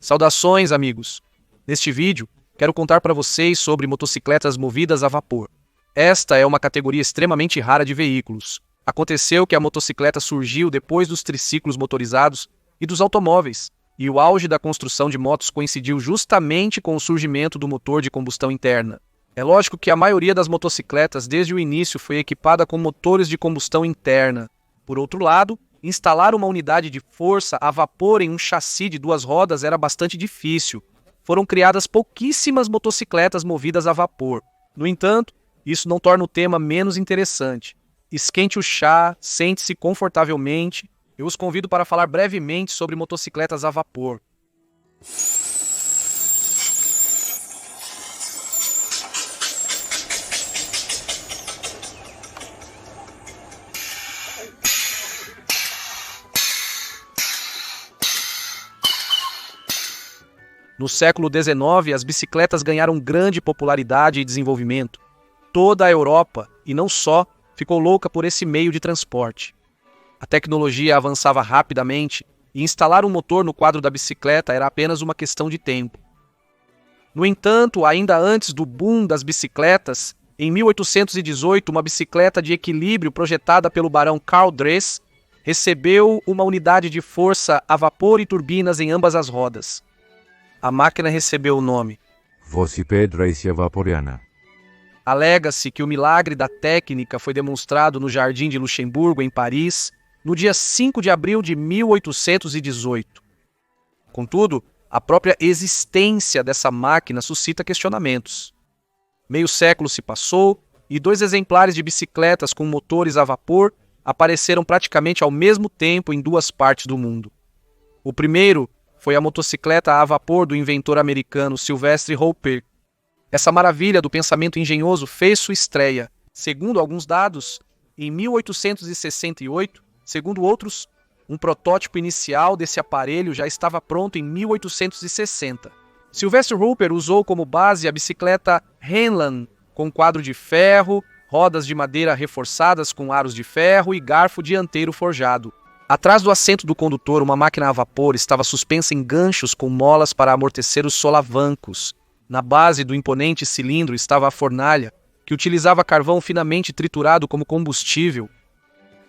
Saudações, amigos! Neste vídeo, quero contar para vocês sobre motocicletas movidas a vapor. Esta é uma categoria extremamente rara de veículos. Aconteceu que a motocicleta surgiu depois dos triciclos motorizados e dos automóveis, e o auge da construção de motos coincidiu justamente com o surgimento do motor de combustão interna. É lógico que a maioria das motocicletas desde o início foi equipada com motores de combustão interna. Por outro lado, instalar uma unidade de força a vapor em um chassi de duas rodas era bastante difícil. Foram criadas pouquíssimas motocicletas movidas a vapor. No entanto, isso não torna o tema menos interessante. Esquente o chá, sente-se confortavelmente. Eu os convido para falar brevemente sobre motocicletas a vapor. No século XIX, as bicicletas ganharam grande popularidade e desenvolvimento. Toda a Europa, e não só, ficou louca por esse meio de transporte. A tecnologia avançava rapidamente e instalar um motor no quadro da bicicleta era apenas uma questão de tempo. No entanto, ainda antes do boom das bicicletas, em 1818, uma bicicleta de equilíbrio projetada pelo barão Karl Drais recebeu uma unidade de força a vapor e turbinas em ambas as rodas. A máquina recebeu o nome Velocipede Vaporiana. Alega-se que o milagre da técnica foi demonstrado no Jardim de Luxemburgo, em Paris, no dia 5 de abril de 1818. Contudo, a própria existência dessa máquina suscita questionamentos. Meio século se passou e 2 exemplares de bicicletas com motores a vapor apareceram praticamente ao mesmo tempo em 2 partes do mundo. O primeiro foi a motocicleta a vapor do inventor americano Sylvester Roper. Essa maravilha do pensamento engenhoso fez sua estreia, segundo alguns dados, em 1868, segundo outros, um protótipo inicial desse aparelho já estava pronto em 1860. Sylvester Roper usou como base a bicicleta Heinlein, com quadro de ferro, rodas de madeira reforçadas com aros de ferro e garfo dianteiro forjado. Atrás do assento do condutor, uma máquina a vapor estava suspensa em ganchos com molas para amortecer os solavancos. Na base do imponente cilindro estava a fornalha, que utilizava carvão finamente triturado como combustível.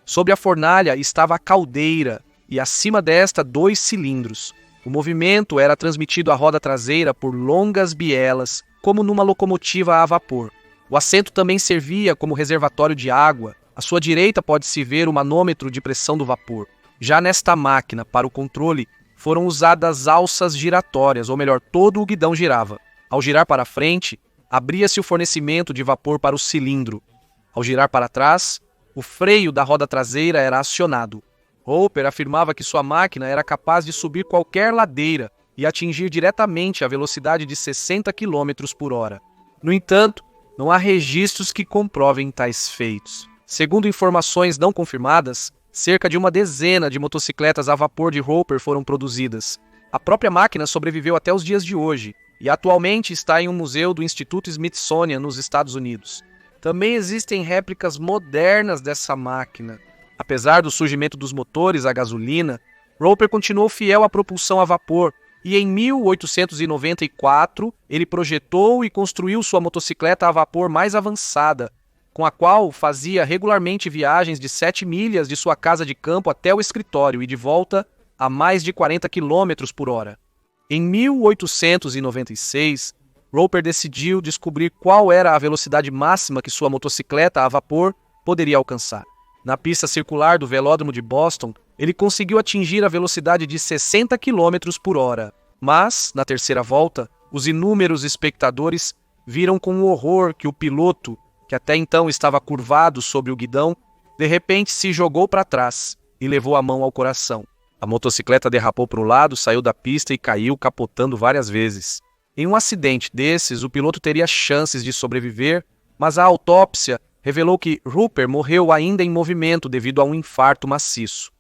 Sobre a fornalha estava a caldeira, e acima desta 2 cilindros. O movimento era transmitido à roda traseira por longas bielas, como numa locomotiva a vapor. O assento também servia como reservatório de água. À sua direita pode-se ver o manômetro de pressão do vapor. Já nesta máquina, para o controle, foram usadas alças giratórias, ou melhor, todo o guidão girava. Ao girar para frente, abria-se o fornecimento de vapor para o cilindro. Ao girar para trás, o freio da roda traseira era acionado. Roper afirmava que sua máquina era capaz de subir qualquer ladeira e atingir diretamente a velocidade de 60 km por hora. No entanto, não há registros que comprovem tais feitos. Segundo informações não confirmadas, cerca de 10 de motocicletas a vapor de Roper foram produzidas. A própria máquina sobreviveu até os dias de hoje e atualmente está em um museu do Instituto Smithsonian nos Estados Unidos. Também existem réplicas modernas dessa máquina. Apesar do surgimento dos motores a gasolina, Roper continuou fiel à propulsão a vapor e em 1894 ele projetou e construiu sua motocicleta a vapor mais avançada, com a qual fazia regularmente viagens de 7 milhas de sua casa de campo até o escritório e de volta a mais de 40 km por hora. Em 1896, Roper decidiu descobrir qual era a velocidade máxima que sua motocicleta a vapor poderia alcançar. Na pista circular do Velódromo de Boston, ele conseguiu atingir a velocidade de 60 km por hora. Mas, na terceira volta, os inúmeros espectadores viram com horror que o piloto, que até então estava curvado sobre o guidão, de repente se jogou para trás e levou a mão ao coração. A motocicleta derrapou para o lado, saiu da pista e caiu, capotando várias vezes. Em um acidente desses, o piloto teria chances de sobreviver, mas a autópsia revelou que Roper morreu ainda em movimento devido a um infarto maciço.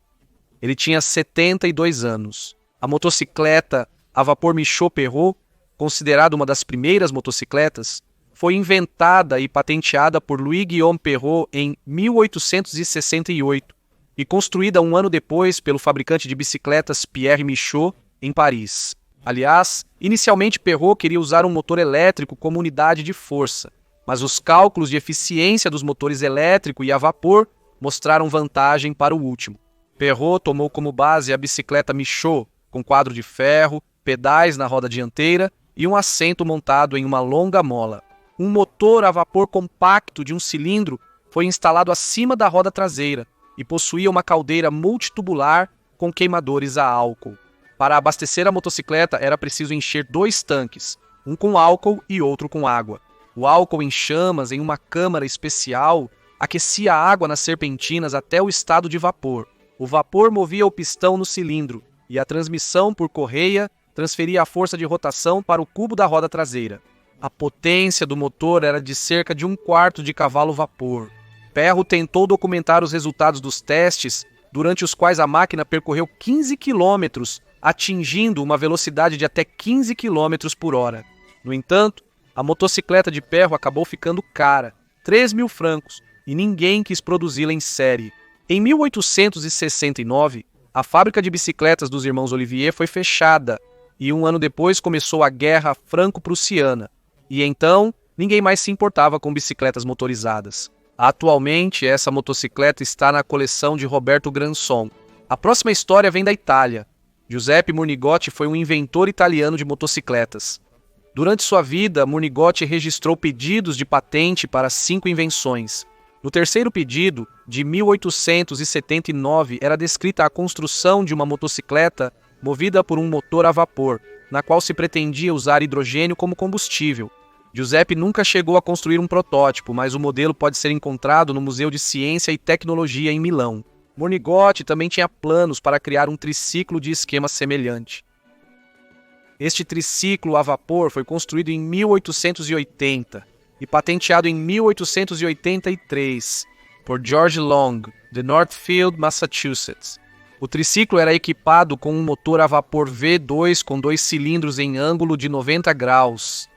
Ele tinha 72 anos. A motocicleta a vapor Michaud-Perrot, considerada uma das primeiras motocicletas, foi inventada e patenteada por Louis-Guillaume Perrot em 1868 e construída um ano depois pelo fabricante de bicicletas Pierre Michaud, em Paris. Aliás, inicialmente Perrault queria usar um motor elétrico como unidade de força, mas os cálculos de eficiência dos motores elétrico e a vapor mostraram vantagem para o último. Perrault tomou como base a bicicleta Michaud, com quadro de ferro, pedais na roda dianteira e um assento montado em uma longa mola. Um motor a vapor compacto de um cilindro foi instalado acima da roda traseira e possuía uma caldeira multitubular com queimadores a álcool. Para abastecer a motocicleta era preciso encher 2 tanques, um com álcool e outro com água. O álcool em chamas em uma câmara especial aquecia a água nas serpentinas até o estado de vapor. O vapor movia o pistão no cilindro e a transmissão por correia transferia a força de rotação para o cubo da roda traseira. A potência do motor era de cerca de 1/4 de cavalo-vapor. Perrault tentou documentar os resultados dos testes, durante os quais a máquina percorreu 15 quilômetros, atingindo uma velocidade de até 15 km por hora. No entanto, a motocicleta de Perrault acabou ficando cara, 3.000 francos, e ninguém quis produzi-la em série. Em 1869, a fábrica de bicicletas dos irmãos Olivier foi fechada, e um ano depois começou a Guerra Franco-Prussiana. E então, ninguém mais se importava com bicicletas motorizadas. Atualmente, essa motocicleta está na coleção de Roberto Granson. A próxima história vem da Itália. Giuseppe Murnigotti foi um inventor italiano de motocicletas. Durante sua vida, Murnigotti registrou pedidos de patente para 5 invenções. No terceiro pedido, de 1879, era descrita a construção de uma motocicleta movida por um motor a vapor, na qual se pretendia usar hidrogênio como combustível. Giuseppe nunca chegou a construir um protótipo, mas o modelo pode ser encontrado no Museu de Ciência e Tecnologia em Milão. Murnigotti também tinha planos para criar um triciclo de esquema semelhante. Este triciclo a vapor foi construído em 1880 e patenteado em 1883 por George Long, de Northfield, Massachusetts. O triciclo era equipado com um motor a vapor V2 com 2 cilindros em ângulo de 90 graus.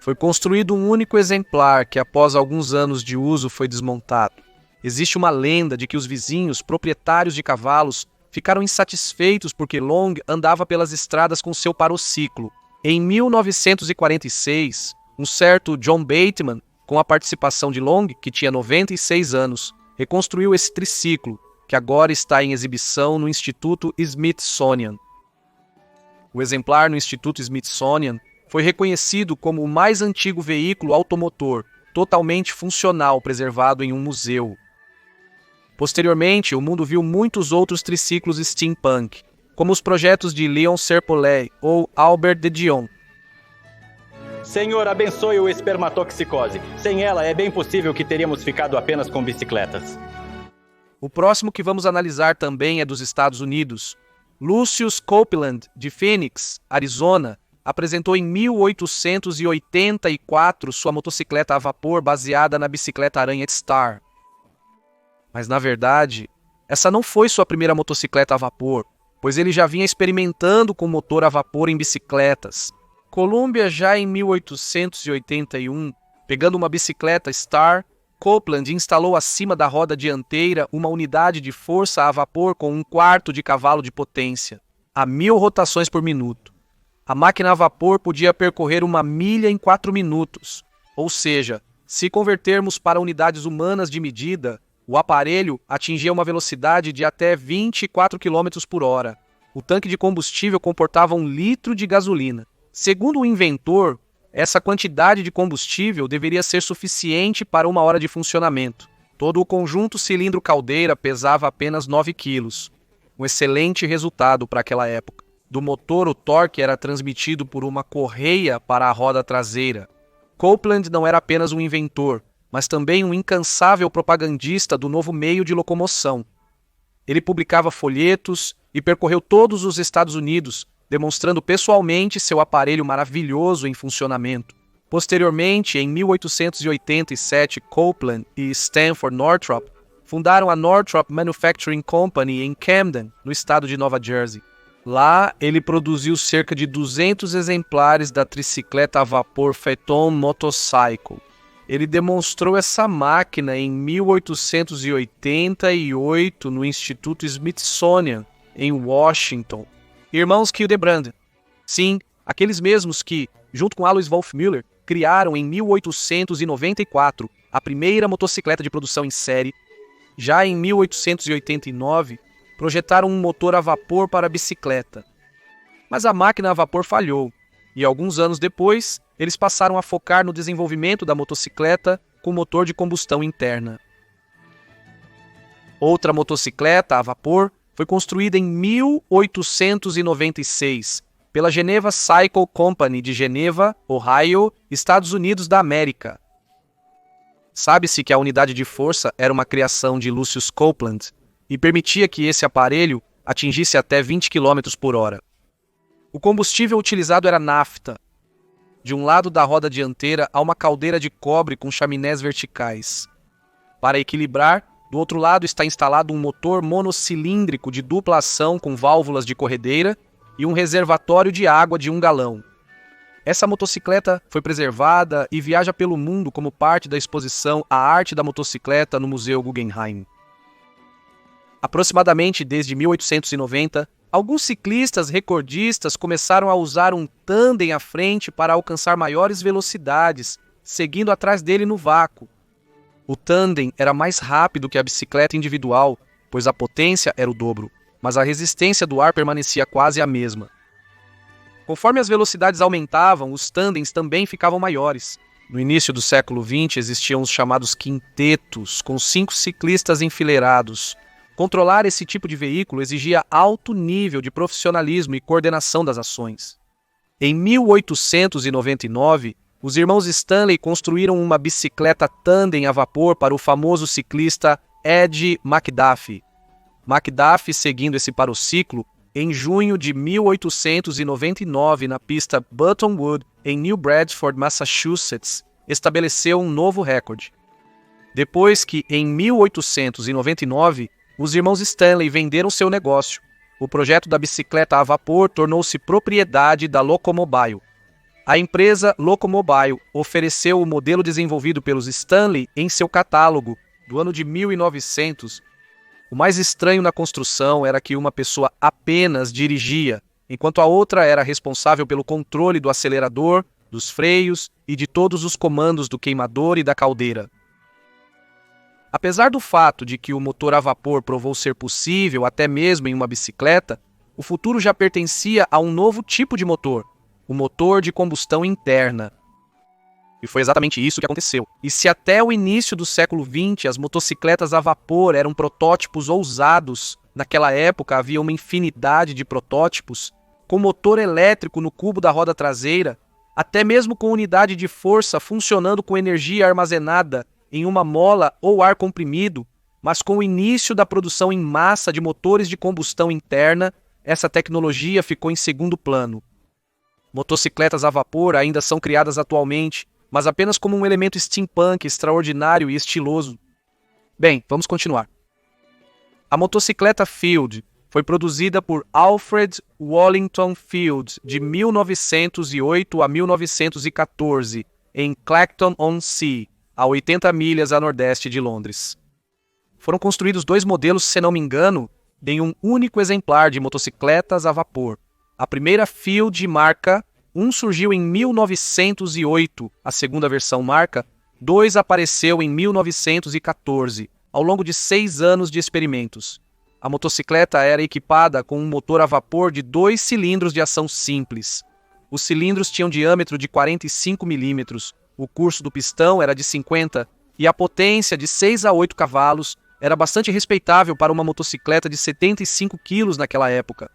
Foi construído um único exemplar que, após alguns anos de uso, foi desmontado. Existe uma lenda de que os vizinhos, proprietários de cavalos, ficaram insatisfeitos porque Long andava pelas estradas com seu parociclo. Em 1946, um certo John Bateman, com a participação de Long, que tinha 96 anos, reconstruiu esse triciclo, que agora está em exibição no Instituto Smithsonian. O exemplar no Instituto Smithsonian foi reconhecido como o mais antigo veículo automotor, totalmente funcional, preservado em um museu. Posteriormente, o mundo viu muitos outros triciclos steampunk, como os projetos de Léon Serpollet ou Albert de Dion. Senhor, abençoe o espermatoxicose. Sem ela, é bem possível que teríamos ficado apenas com bicicletas. O próximo que vamos analisar também é dos Estados Unidos. Lucius Copeland, de Phoenix, Arizona, apresentou em 1884 sua motocicleta a vapor baseada na bicicleta Aranha Star. Mas, na verdade, essa não foi sua primeira motocicleta a vapor, pois ele já vinha experimentando com motor a vapor em bicicletas. Columbia, já em 1881, pegando uma bicicleta Star, Copeland instalou acima da roda dianteira uma unidade de força a vapor com 1/4 de cavalo de potência, a 1000 rotações por minuto. A máquina a vapor podia percorrer 1 milha em 4 minutos, ou seja, se convertermos para unidades humanas de medida, o aparelho atingia uma velocidade de até 24 km por hora. O tanque de combustível comportava 1 litro de gasolina. Segundo o inventor, essa quantidade de combustível deveria ser suficiente para 1 hora de funcionamento. Todo o conjunto cilindro-caldeira pesava apenas 9 quilos. Um excelente resultado para aquela época. Do motor, o torque era transmitido por uma correia para a roda traseira. Copeland não era apenas um inventor, mas também um incansável propagandista do novo meio de locomoção. Ele publicava folhetos e percorreu todos os Estados Unidos, demonstrando pessoalmente seu aparelho maravilhoso em funcionamento. Posteriormente, em 1887, Copeland e Stanford Northrop fundaram a Northrop Manufacturing Company em Camden, no estado de Nova Jersey. Lá, ele produziu cerca de 200 exemplares da tricicleta a vapor Phaeton Motorcycle. Ele demonstrou essa máquina em 1888 no Instituto Smithsonian, em Washington. Irmãos Hildebrand, Sim, aqueles mesmos que, junto com Alois Wolfmüller, criaram em 1894 a primeira motocicleta de produção em série. Já em 1889, projetaram um motor a vapor para a bicicleta. Mas a máquina a vapor falhou, e alguns anos depois, eles passaram a focar no desenvolvimento da motocicleta com motor de combustão interna. Outra motocicleta a vapor foi construída em 1896 pela Geneva Cycle Company de Geneva, Ohio, Estados Unidos da América. Sabe-se que a unidade de força era uma criação de Lucius Copeland e permitia que esse aparelho atingisse até 20 km por hora. O combustível utilizado era nafta. De um lado da roda dianteira há uma caldeira de cobre com chaminés verticais. Para equilibrar, do outro lado está instalado um motor monocilíndrico de dupla ação com válvulas de corredeira e um reservatório de água de 1 galão. Essa motocicleta foi preservada e viaja pelo mundo como parte da exposição A Arte da Motocicleta no Museu Guggenheim. Aproximadamente desde 1890, alguns ciclistas recordistas começaram a usar um tandem à frente para alcançar maiores velocidades, seguindo atrás dele no vácuo. O tandem era mais rápido que a bicicleta individual, pois a potência era o dobro, mas a resistência do ar permanecia quase a mesma. Conforme as velocidades aumentavam, os tandens também ficavam maiores. No início do século XX existiam os chamados quintetos, com 5 ciclistas enfileirados. Controlar esse tipo de veículo exigia alto nível de profissionalismo e coordenação das ações. Em 1899, os irmãos Stanley construíram uma bicicleta tandem a vapor para o famoso ciclista Ed McDuffie. McDuffie, seguindo esse parociclo, em junho de 1899, na pista Buttonwood, em New Bradford, Massachusetts, estabeleceu um novo recorde. Depois que, em 1899, os irmãos Stanley venderam seu negócio, o projeto da bicicleta a vapor tornou-se propriedade da Locomobile. A empresa Locomobile ofereceu o modelo desenvolvido pelos Stanley em seu catálogo do ano de 1900. O mais estranho na construção era que uma pessoa apenas dirigia, enquanto a outra era responsável pelo controle do acelerador, dos freios e de todos os comandos do queimador e da caldeira. Apesar do fato de que o motor a vapor provou ser possível até mesmo em uma bicicleta, o futuro já pertencia a um novo tipo de motor, o motor de combustão interna. E foi exatamente isso que aconteceu. E se até o início do século XX as motocicletas a vapor eram protótipos ousados, naquela época havia uma infinidade de protótipos, com motor elétrico no cubo da roda traseira, até mesmo com unidade de força funcionando com energia armazenada em uma mola ou ar comprimido, mas com o início da produção em massa de motores de combustão interna, essa tecnologia ficou em segundo plano. Motocicletas a vapor ainda são criadas atualmente, mas apenas como um elemento steampunk extraordinário e estiloso. Bem, vamos continuar. A motocicleta Field foi produzida por Alfred Wallington Field de 1908 a 1914 em Clacton-on-Sea, a 80 milhas a nordeste de Londres. Foram construídos 2 modelos, se não me engano, em um único exemplar de motocicletas a vapor. A primeira Field marca 1 surgiu em 1908, a segunda versão marca 2 apareceu em 1914, ao longo de 6 anos de experimentos. A motocicleta era equipada com um motor a vapor de 2 cilindros de ação simples. Os cilindros tinham diâmetro de 45 milímetros, o curso do pistão era de 50 e a potência de 6 a 8 cavalos era bastante respeitável para uma motocicleta de 75 quilos naquela época.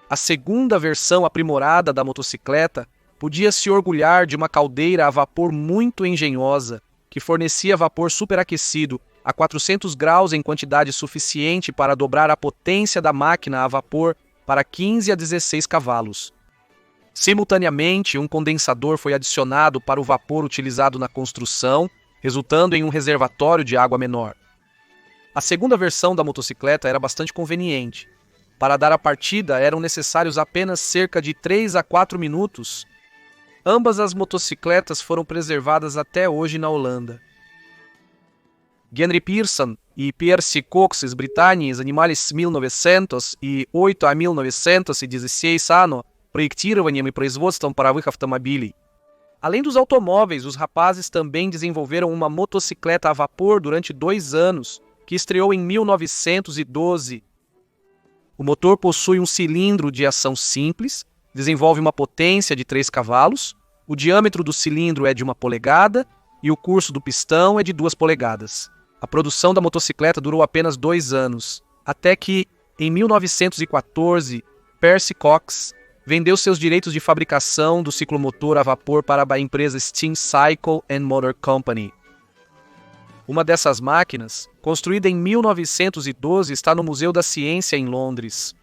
A segunda versão aprimorada da motocicleta podia se orgulhar de uma caldeira a vapor muito engenhosa, que fornecia vapor superaquecido a 400 graus em quantidade suficiente para dobrar a potência da máquina a vapor para 15 a 16 cavalos. Simultaneamente, um condensador foi adicionado para o vapor utilizado na construção, resultando em um reservatório de água menor. A segunda versão da motocicleta era bastante conveniente. Para dar a partida, eram necessários apenas cerca de 3 a 4 minutos. Ambas as motocicletas foram preservadas até hoje na Holanda. Henry Pearson e Percy Coxes Britannies Animales 1908 a 1916 ano проектированием и производством паровых автомобилей. Além dos automóveis, os rapazes também desenvolveram uma motocicleta a vapor durante 2 anos, que estreou em 1912. O motor possui um cilindro de ação simples, desenvolve uma potência de 3 cavalos, o diâmetro do cilindro é de 1 polegada e o curso do pistão é de 2 polegadas. A produção da motocicleta durou apenas 2 anos, até que, em 1914, Percy Cox vendeu seus direitos de fabricação do ciclomotor a vapor para a empresa Steam Cycle and Motor Company. Uma dessas máquinas, construída em 1912, está no Museu da Ciência em Londres.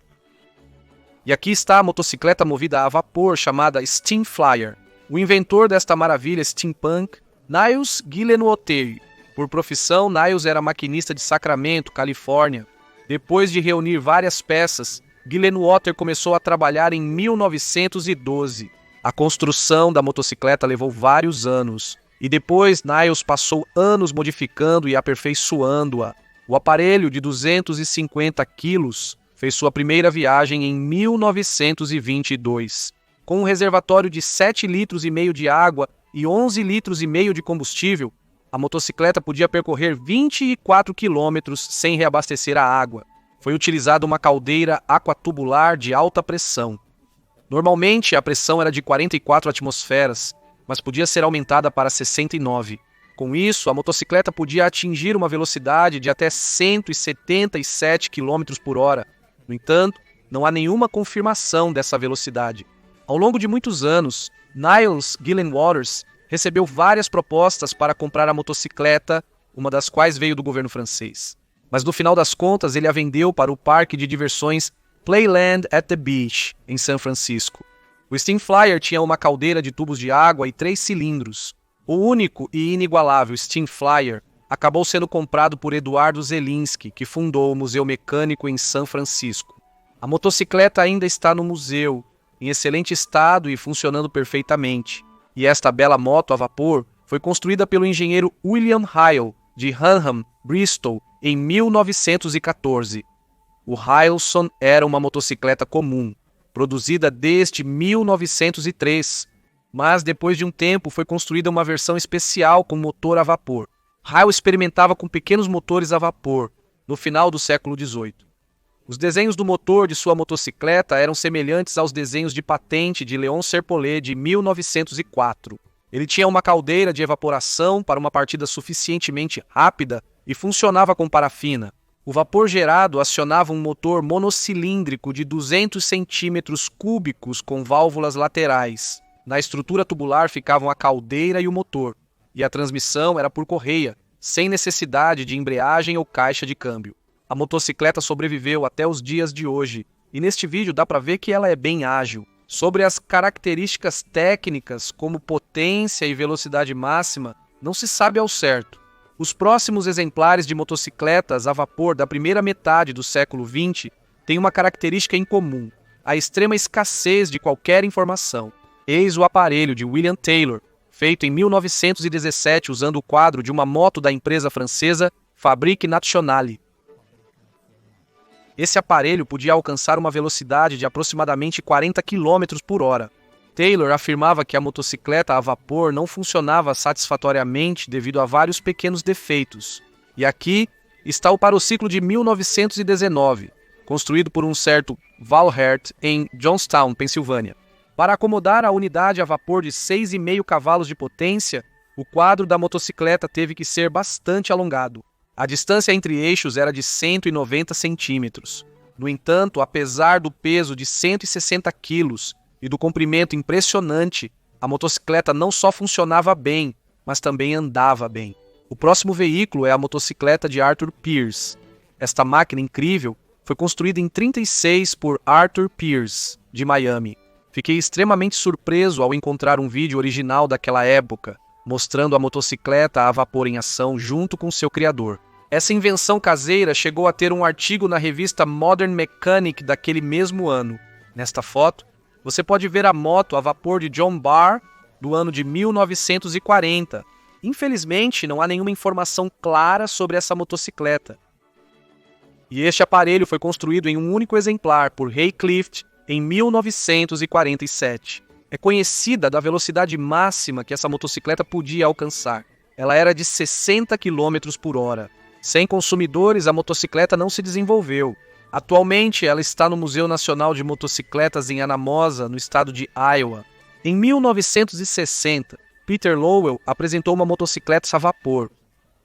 E aqui está a motocicleta movida a vapor chamada Steam Flyer. O inventor desta maravilha steampunk, Niles Gillenwater. Por profissão, Niles era maquinista de Sacramento, Califórnia. Depois de reunir várias peças, Gillenwater começou a trabalhar em 1912. A construção da motocicleta levou vários anos, e depois Niles passou anos modificando e aperfeiçoando-a. O aparelho de 250 quilos fez sua primeira viagem em 1922. Com um reservatório de 7,5 litros de água e 11,5 litros de combustível, a motocicleta podia percorrer 24 quilômetros sem reabastecer a água. Foi utilizada uma caldeira aquatubular de alta pressão. Normalmente, a pressão era de 44 atmosferas, mas podia ser aumentada para 69. Com isso, a motocicleta podia atingir uma velocidade de até 177 km por hora. No entanto, não há nenhuma confirmação dessa velocidade. Ao longo de muitos anos, Niles Gillenwater recebeu várias propostas para comprar a motocicleta, uma das quais veio do governo francês. Mas no final das contas ele a vendeu para o parque de diversões Playland at the Beach, em São Francisco. O Steam Flyer tinha uma caldeira de tubos de água e 3 cilindros. O único e inigualável Steam Flyer acabou sendo comprado por Eduardo Zelinski, que fundou o Museu Mecânico em São Francisco. A motocicleta ainda está no museu, em excelente estado e funcionando perfeitamente. E esta bela moto a vapor foi construída pelo engenheiro William Hyle, de Hanham, Bristol, em 1914. O Hylson era uma motocicleta comum, produzida desde 1903, mas depois de um tempo foi construída uma versão especial com motor a vapor. Hyle experimentava com pequenos motores a vapor, no final do século XVIII. Os desenhos do motor de sua motocicleta eram semelhantes aos desenhos de patente de Léon Serpollet de 1904. Ele tinha uma caldeira de evaporação para uma partida suficientemente rápida e funcionava com parafina. O vapor gerado acionava um motor monocilíndrico de 200 centímetros cúbicos com válvulas laterais. Na estrutura tubular ficavam a caldeira e o motor, e a transmissão era por correia, sem necessidade de embreagem ou caixa de câmbio. A motocicleta sobreviveu até os dias de hoje, e neste vídeo dá para ver que ela é bem ágil. Sobre as características técnicas, como potência e velocidade máxima, não se sabe ao certo. Os próximos exemplares de motocicletas a vapor da primeira metade do século XX têm uma característica em comum: a extrema escassez de qualquer informação. Eis o aparelho de William Taylor, feito em 1917 usando o quadro de uma moto da empresa francesa Fabrique Nationale. Esse aparelho podia alcançar uma velocidade de aproximadamente 40 km por hora. Taylor afirmava que a motocicleta a vapor não funcionava satisfatoriamente devido a vários pequenos defeitos. E aqui está o parociclo de 1919, construído por um certo Valhert em Johnstown, Pensilvânia. Para acomodar a unidade a vapor de 6,5 cavalos de potência, o quadro da motocicleta teve que ser bastante alongado. A distância entre eixos era de 190 centímetros. No entanto, apesar do peso de 160 quilos e do comprimento impressionante, a motocicleta não só funcionava bem, mas também andava bem. O próximo veículo é a motocicleta de Arthur Pierce. Esta máquina incrível foi construída em 1936 por Arthur Pierce, de Miami. Fiquei extremamente surpreso ao encontrar um vídeo original daquela época, mostrando a motocicleta a vapor em ação junto com seu criador. Essa invenção caseira chegou a ter um artigo na revista Modern Mechanic daquele mesmo ano. Nesta foto, você pode ver a moto a vapor de John Barr, do ano de 1940. Infelizmente, não há nenhuma informação clara sobre essa motocicleta. E este aparelho foi construído em um único exemplar por Ray Clift em 1947. É conhecida da velocidade máxima que essa motocicleta podia alcançar. Ela era de 60 km por hora. Sem consumidores, a motocicleta não se desenvolveu. Atualmente, ela está no Museu Nacional de Motocicletas em Anamosa, no estado de Iowa. Em 1960, Peter Lowell apresentou uma motocicleta a vapor.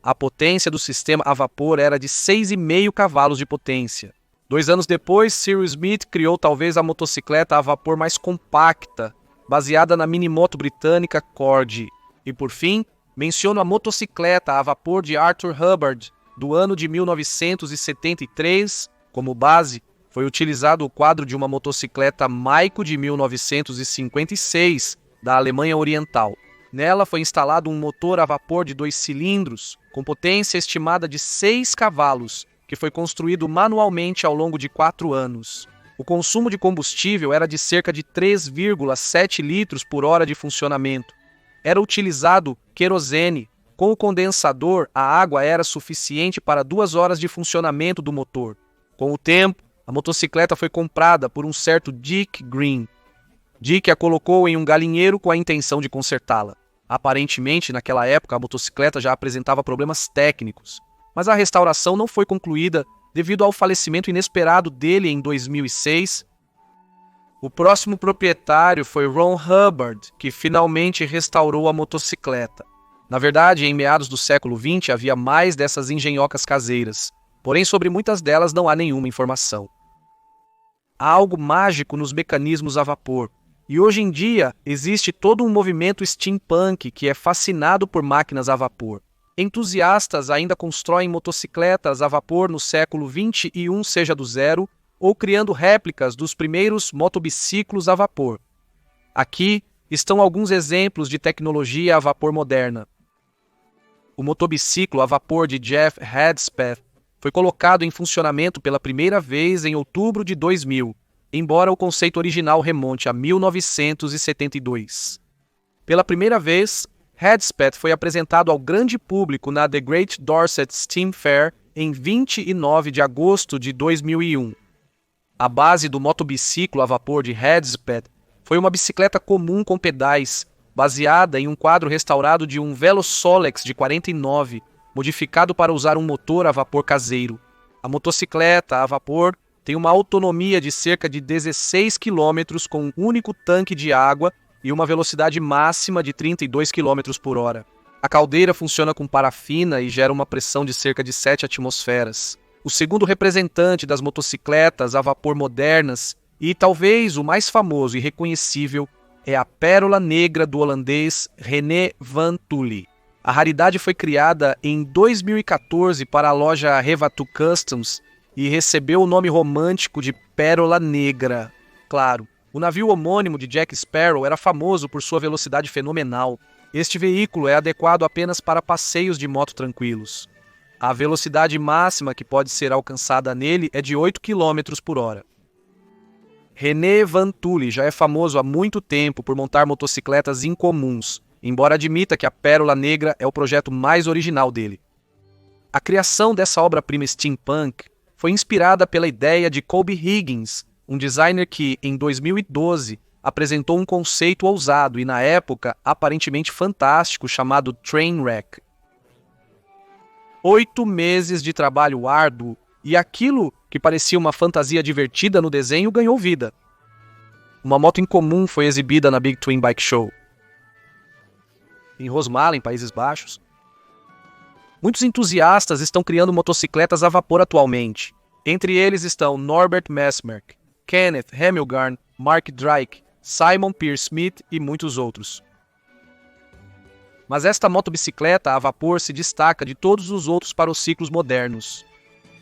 A potência do sistema a vapor era de 6,5 cavalos de potência. 2 anos depois, Cyril Smith criou talvez a motocicleta a vapor mais compacta, baseada na minimoto britânica Cord. E por fim, menciono a motocicleta a vapor de Arthur Hubbard, do ano de 1973. Como base, foi utilizado o quadro de uma motocicleta Maico de 1956, da Alemanha Oriental. Nela foi instalado um motor a vapor de 2 cilindros, com potência estimada de 6 cavalos, que foi construído manualmente ao longo de 4 anos. O consumo de combustível era de cerca de 3,7 litros por hora de funcionamento. Era utilizado querosene. Com o condensador, a água era suficiente para 2 horas de funcionamento do motor. Com o tempo, a motocicleta foi comprada por um certo Dick Green. Dick a colocou em um galinheiro com a intenção de consertá-la. Aparentemente, naquela época, a motocicleta já apresentava problemas técnicos, mas a restauração não foi concluída devido ao falecimento inesperado dele em 2006. O próximo proprietário foi Ron Hubbard, que finalmente restaurou a motocicleta. Na verdade, em meados do século XX havia mais dessas engenhocas caseiras, porém sobre muitas delas não há nenhuma informação. Há algo mágico nos mecanismos a vapor, e hoje em dia existe todo um movimento steampunk que é fascinado por máquinas a vapor. Entusiastas ainda constroem motocicletas a vapor no século XXI, seja do zero, ou criando réplicas dos primeiros motobiciclos a vapor. Aqui estão alguns exemplos de tecnologia a vapor moderna. O motobiciclo a vapor de Jeff Hedspeth foi colocado em funcionamento pela primeira vez em outubro de 2000, embora o conceito original remonte a 1972. Pela primeira vez, Hedspeth foi apresentado ao grande público na The Great Dorset Steam Fair em 29 de agosto de 2001. A base do motobiciclo a vapor de Hedspeth foi uma bicicleta comum com pedais, baseada em um quadro restaurado de um Velosolex de 49, modificado para usar um motor a vapor caseiro. A motocicleta a vapor tem uma autonomia de cerca de 16 km com um único tanque de água e uma velocidade máxima de 32 km por hora. A caldeira funciona com parafina e gera uma pressão de cerca de 7 atmosferas. O segundo representante das motocicletas a vapor modernas, e talvez o mais famoso e reconhecível, é a pérola negra do holandês René van Tully. A raridade foi criada em 2014 para a loja Revatu Customs e recebeu o nome romântico de Pérola Negra. Claro, o navio homônimo de Jack Sparrow era famoso por sua velocidade fenomenal. Este veículo é adequado apenas para passeios de moto tranquilos. A velocidade máxima que pode ser alcançada nele é de 8 km por hora. René van Tully já é famoso há muito tempo por montar motocicletas incomuns, embora admita que a Pérola Negra é o projeto mais original dele. A criação dessa obra-prima steampunk foi inspirada pela ideia de Colby Higgins, um designer que, em 2012, apresentou um conceito ousado e, na época, aparentemente fantástico, chamado Trainwreck. 8 meses de trabalho árduo e aquilo que parecia uma fantasia divertida no desenho ganhou vida. Uma moto incomum foi exibida na Big Twin Bike Show, em Rosmalen, Países Baixos. Muitos entusiastas estão criando motocicletas a vapor atualmente. Entre eles estão Norbert Mesmerk, Kenneth Hemmelgarn, Mark Drake, Simon Pierce Smith e muitos outros. Mas esta motobicicleta a vapor se destaca de todos os outros para os ciclos modernos.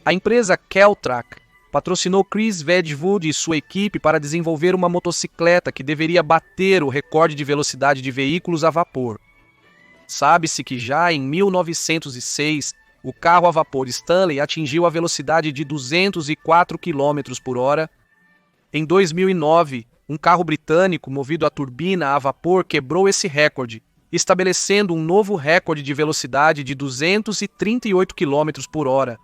A empresa Keltrack patrocinou Chris Wedgwood e sua equipe para desenvolver uma motocicleta que deveria bater o recorde de velocidade de veículos a vapor. Sabe-se que já em 1906, o carro a vapor Stanley atingiu a velocidade de 204 km por hora. Em 2009, um carro britânico movido a turbina a vapor quebrou esse recorde, estabelecendo um novo recorde de velocidade de 238 km por hora.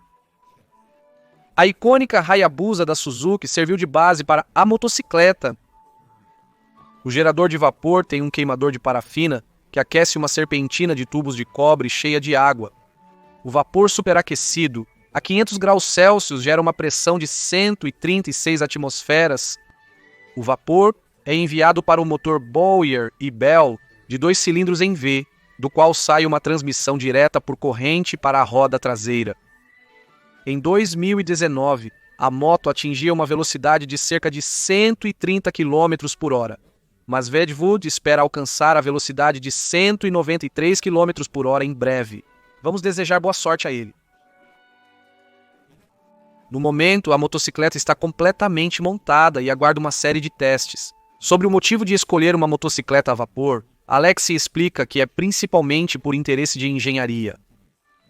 A icônica Hayabusa da Suzuki serviu de base para a motocicleta. O gerador de vapor tem um queimador de parafina que aquece uma serpentina de tubos de cobre cheia de água. O vapor superaquecido, a 500 graus Celsius, gera uma pressão de 136 atmosferas. O vapor é enviado para o motor Boyer e Bell de 2 cilindros em V, do qual sai uma transmissão direta por corrente para a roda traseira. Em 2019, a moto atingia uma velocidade de cerca de 130 km por hora, mas Vedwood espera alcançar a velocidade de 193 km por hora em breve. Vamos desejar boa sorte a ele. No momento, a motocicleta está completamente montada e aguarda uma série de testes. Sobre o motivo de escolher uma motocicleta a vapor, Alexei explica que é principalmente por interesse de engenharia.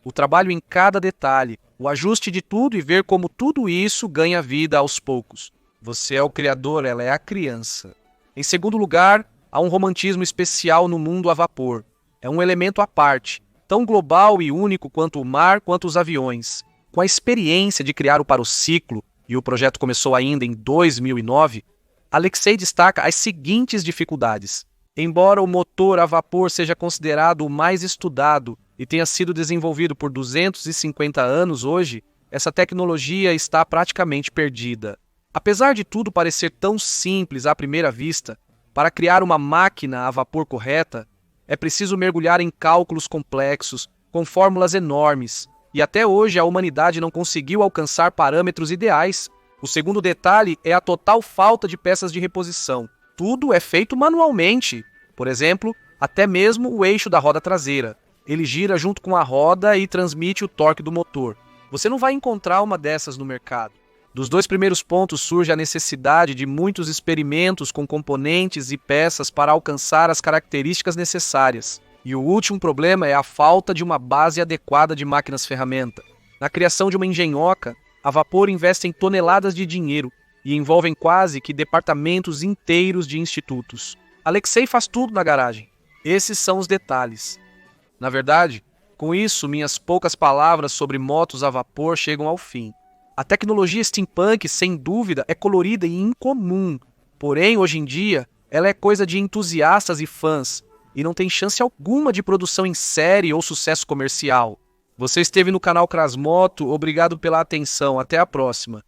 O trabalho em cada detalhe, o ajuste de tudo e ver como tudo isso ganha vida aos poucos. Você é o criador, ela é a criança. Em segundo lugar, há um romantismo especial no mundo a vapor. É um elemento à parte, tão global e único quanto o mar, quanto os aviões. Com a experiência de criar o Parociclo, e o projeto começou ainda em 2009, Alexei destaca as seguintes dificuldades. Embora o motor a vapor seja considerado o mais estudado e tenha sido desenvolvido por 250 anos hoje, essa tecnologia está praticamente perdida. Apesar de tudo parecer tão simples à primeira vista, para criar uma máquina a vapor correta, é preciso mergulhar em cálculos complexos, com fórmulas enormes, e até hoje a humanidade não conseguiu alcançar parâmetros ideais. O segundo detalhe é a total falta de peças de reposição. Tudo é feito manualmente. Por exemplo, até mesmo o eixo da roda traseira. Ele gira junto com a roda e transmite o torque do motor. Você não vai encontrar uma dessas no mercado. Dos 2 primeiros pontos surge a necessidade de muitos experimentos com componentes e peças para alcançar as características necessárias. E o último problema é a falta de uma base adequada de máquinas-ferramenta. Na criação de uma engenhoca, a vapor investe em toneladas de dinheiro e envolvem quase que departamentos inteiros de institutos. Alexei faz tudo na garagem. Esses são os detalhes. Na verdade, com isso, minhas poucas palavras sobre motos a vapor chegam ao fim. A tecnologia steampunk, sem dúvida, é colorida e incomum. Porém, hoje em dia, ela é coisa de entusiastas e fãs, e não tem chance alguma de produção em série ou sucesso comercial. Você esteve no canal Crasmoto, obrigado pela atenção, até a próxima.